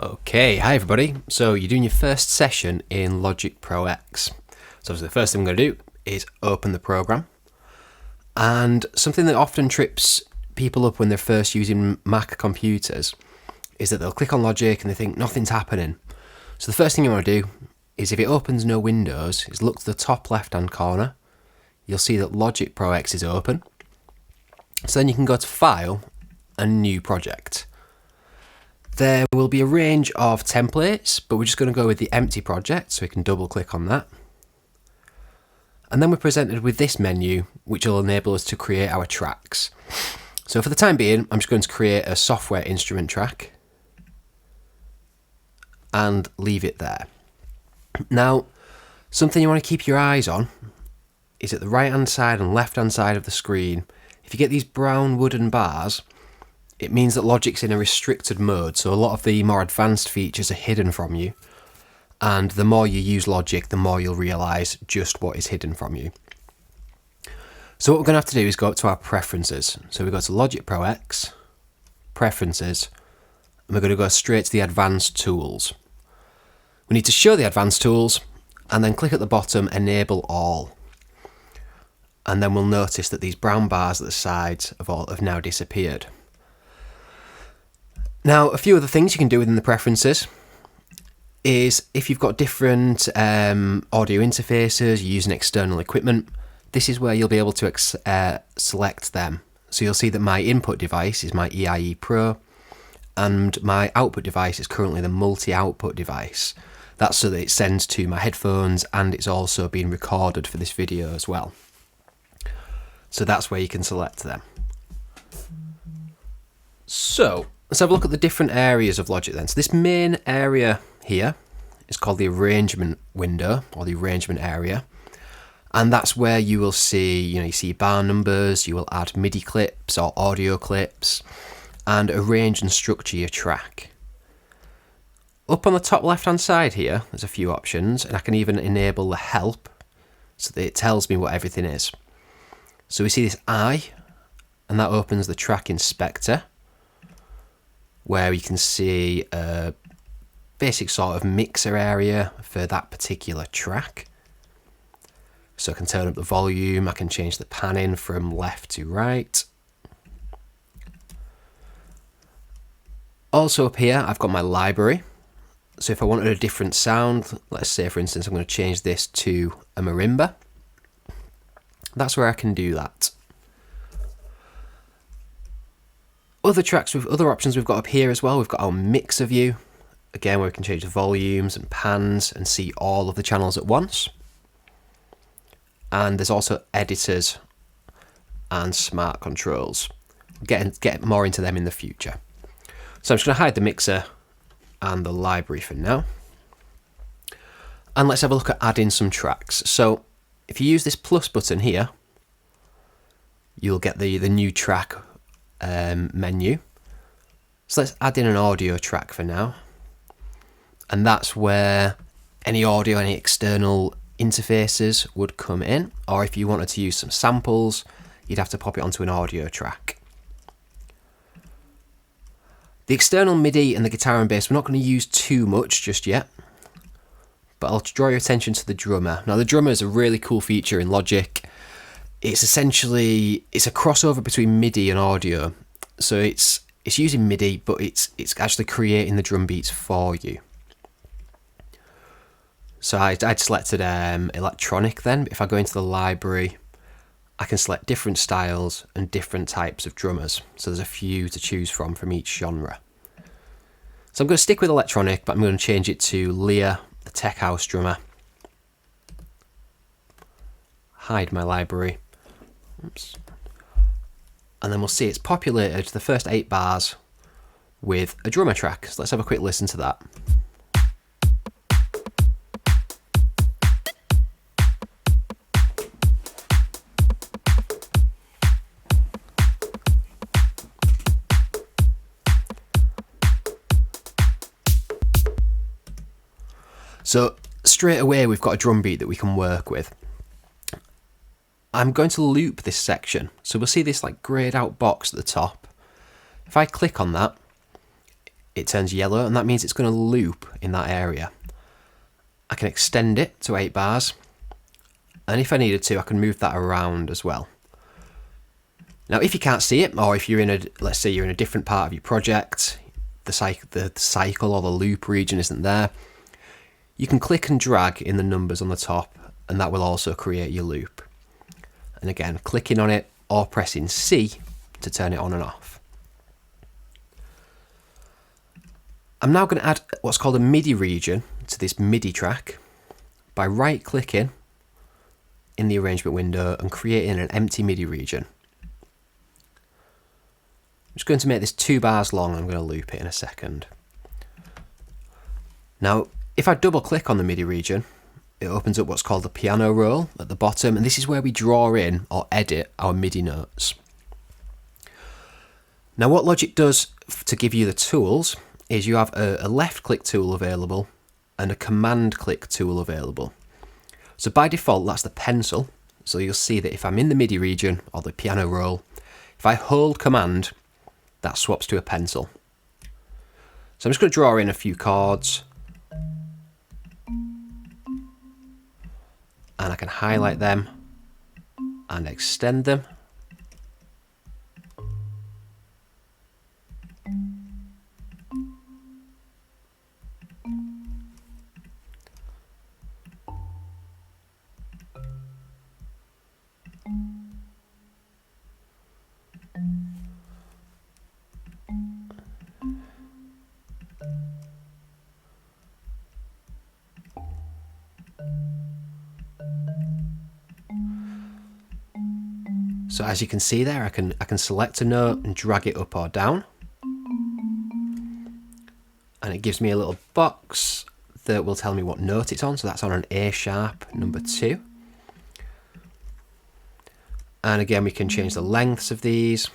Okay, hi everybody. So you're doing your first session in Logic Pro X. So obviously the first thing I'm going to do is open the program. And something that often trips people up when they're first using Mac computers is that they'll click on Logic and they think nothing's happening. So the first thing you want to do is, if it opens no windows, is look to the top left hand corner. You'll see that Logic Pro X is open. So then you can go to File and New Project. There will be a range of templates, but we're just going to go with the empty project, so we can double click on that. And then we're presented with this menu, which will enable us to create our tracks. So for the time being, I'm just going to create a software instrument track and leave it there. Now, something you want to keep your eyes on is at the right hand side and left hand side of the screen. If you get these brown wooden bars, it means that Logic's in a restricted mode, so a lot of the more advanced features are hidden from you. And the more you use Logic, the more you'll realise just what is hidden from you. So what we're going to have to do is go up to our preferences. So we go to Logic Pro X, Preferences, and we're going to go straight to the Advanced Tools. We need to show the Advanced Tools, and then click at the bottom, Enable All. And then we'll notice that these brown bars at the sides have now disappeared. Now, a few other things you can do within the preferences is, if you've got different audio interfaces, you're using external equipment, this is where you'll be able to select them. So you'll see that my input device is my EIE Pro, and my output device is currently the multi-output device. That's so that it sends to my headphones, and it's also being recorded for this video as well. So that's where you can select them. So let's have a look at the different areas of Logic then. So this main area here is called the arrangement window, or the arrangement area. And that's where you will see, you see bar numbers, you will add MIDI clips or audio clips, and arrange and structure your track. Up on the top left hand side here, there's a few options, and I can even enable the help so that it tells me what everything is. So we see this eye, and that opens the track inspector, where you can see a basic sort of mixer area for that particular track. So I can turn up the volume, I can change the panning from left to right. Also up here, I've got my library. So if I wanted a different sound, let's say for instance, I'm going to change this to a marimba. That's where I can do that. Other tracks with other options we've got up here as well. We've got our mixer view, again, where we can change the volumes and pans and see all of the channels at once. And there's also editors and smart controls. Get more into them in the future. So I'm just going to hide the mixer and the library for now. And let's have a look at adding some tracks. So if you use this plus button here, you'll get the new track menu. So let's add in an audio track for now, and that's where any audio, any external interfaces would come in, or if you wanted to use some samples, you'd have to pop it onto an audio track. The external MIDI and the guitar and bass we're not going to use too much just yet, but I'll draw your attention to the drummer. Now the drummer is a really cool feature in Logic. It's essentially, it's a crossover between MIDI and audio. So it's using MIDI, but it's actually creating the drum beats for you. So I'd selected electronic then. If I go into the library, I can select different styles and different types of drummers. So there's a few to choose from each genre. So I'm going to stick with electronic, but I'm going to change it to Leah, the tech house drummer. Hide my library. Oops. And then we'll see it's populated the first 8 bars with a drummer track. So let's have a quick listen to that. So straight away we've got a drum beat that we can work with. I'm going to loop this section. So we'll see this like greyed out box at the top. If I click on that, it turns yellow, and that means it's going to loop in that area. I can extend it to 8 bars, and if I needed to, I can move that around as well. Now, if you can't see it, or if you're let's say you're in a different part of your project, the cycle or the loop region isn't there, you can click and drag in the numbers on the top, and that will also create your loop. And again, clicking on it or pressing C to turn it on and off. I'm now going to add what's called a MIDI region to this MIDI track by right-clicking in the arrangement window and creating an empty MIDI region. I'm just going to make this 2 bars long. I'm going to loop it in a second. Now, if I double-click on the MIDI region, it opens up what's called the piano roll at the bottom, and this is where we draw in or edit our MIDI notes. Now, what Logic does to give you the tools is you have a left click tool available and a command click tool available. So by default, that's the pencil. So you'll see that if I'm in the MIDI region or the piano roll, if I hold command, that swaps to a pencil. So I'm just going to draw in a few chords, and I can highlight them and extend them. So as you can see there, I can select a note and drag it up or down. And it gives me a little box that will tell me what note it's on. So that's on an A sharp number 2. And again, we can change the lengths of these.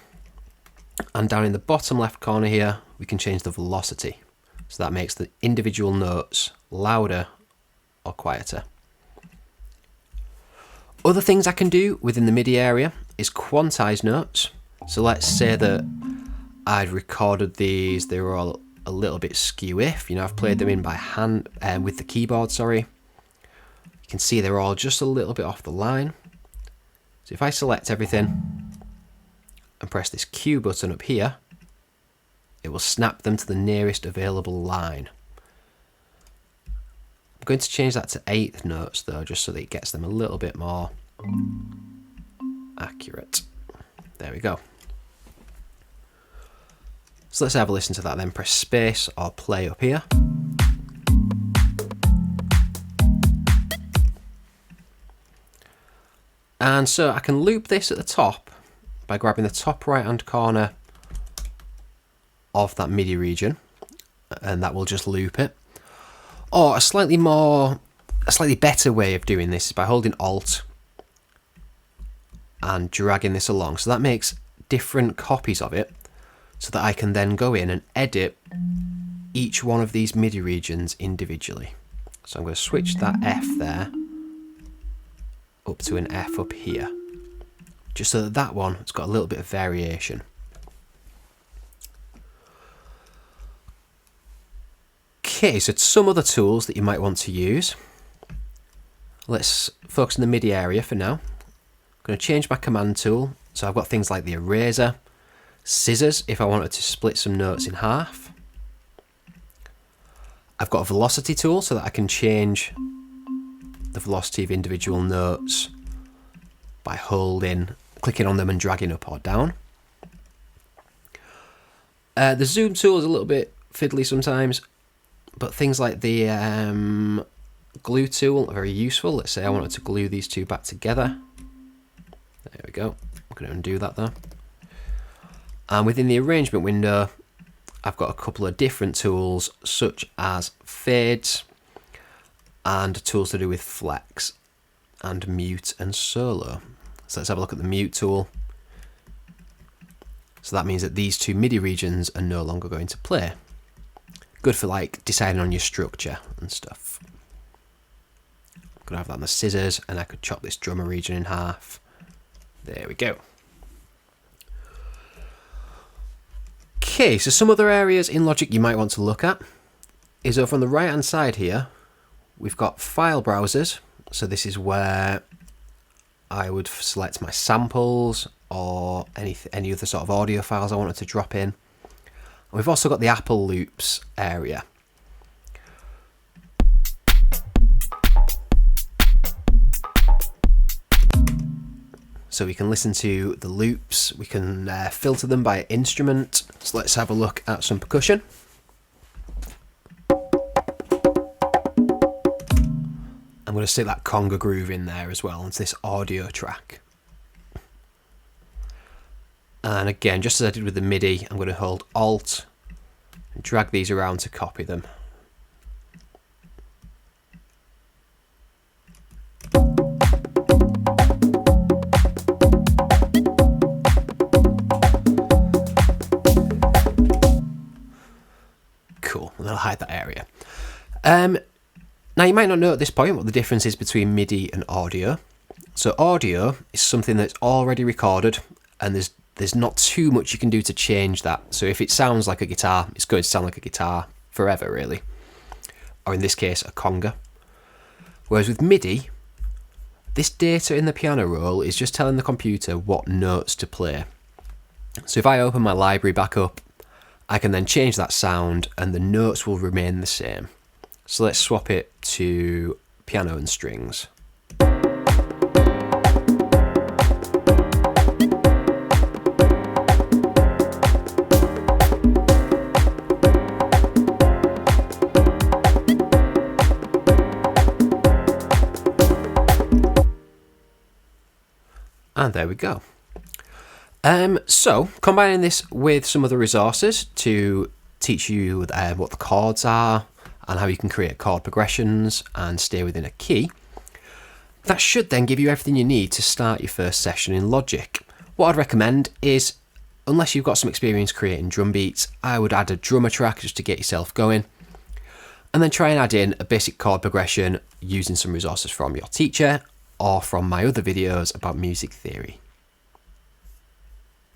And down in the bottom left corner here, we can change the velocity. So that makes the individual notes louder or quieter. Other things I can do within the MIDI area is quantize notes. So let's say that I'd recorded these, they were all a little bit skew-if, I've played them in by hand, with the keyboard, sorry. You can see they're all just a little bit off the line. So if I select everything and press this Q button up here, it will snap them to the nearest available line. I'm going to change that to 8th notes though, just so that it gets them a little bit more accurate. There we go. So let's have a listen to that then. Press space or play up here. And so I can loop this at the top by grabbing the top right hand corner of that MIDI region, and that will just loop it. Or a slightly better way of doing this is by holding Alt and dragging this along. So that makes different copies of it so that I can then go in and edit each one of these MIDI regions individually. So I'm going to switch that F there up to an F up here, just so that that one has got a little bit of variation. Okay, so some other tools that you might want to use. Let's focus on the MIDI area for now. I'm going to change my command tool. So I've got things like the eraser, scissors if I wanted to split some notes in half. I've got a velocity tool so that I can change the velocity of individual notes by clicking on them and dragging up or down. The zoom tool is a little bit fiddly sometimes, but things like the glue tool are very useful. Let's say I wanted to glue these two back together. There we go. I'm going to undo that though. And within the arrangement window, I've got a couple of different tools such as fades and tools to do with flex and mute and solo. So let's have a look at the mute tool. So that means that these two MIDI regions are no longer going to play. Good for like deciding on your structure and stuff. I'm going to have that on the scissors, and I could chop this drummer region in half. There we go. Okay, so some other areas in Logic you might want to look at is over on the right hand side here, we've got file browsers. So this is where I would select my samples or any other sort of audio files I wanted to drop in. And we've also got the Apple Loops area. So we can listen to the loops, we can filter them by instrument. So let's have a look at some percussion. I'm going to stick that conga groove in there as well into this audio track. And again, just as I did with the MIDI, I'm going to hold Alt and drag these around to copy them. Cool, and I'll hide that area. Now you might not know at this point what the difference is between MIDI and audio. So audio is something that's already recorded, and there's not too much you can do to change that. So if it sounds like a guitar, it's going to sound like a guitar forever, really. Or in this case, a conga. Whereas with MIDI, this data in the piano roll is just telling the computer what notes to play. So if I open my library back up, I can then change that sound and the notes will remain the same. So let's swap it to piano and strings. And there we go. So combining this with some other resources to teach you what the chords are and how you can create chord progressions and stay within a key, that should then give you everything you need to start your first session in Logic. What I'd recommend is, unless you've got some experience creating drum beats, I would add a drummer track just to get yourself going, and then try and add in a basic chord progression using some resources from your teacher or from my other videos about music theory.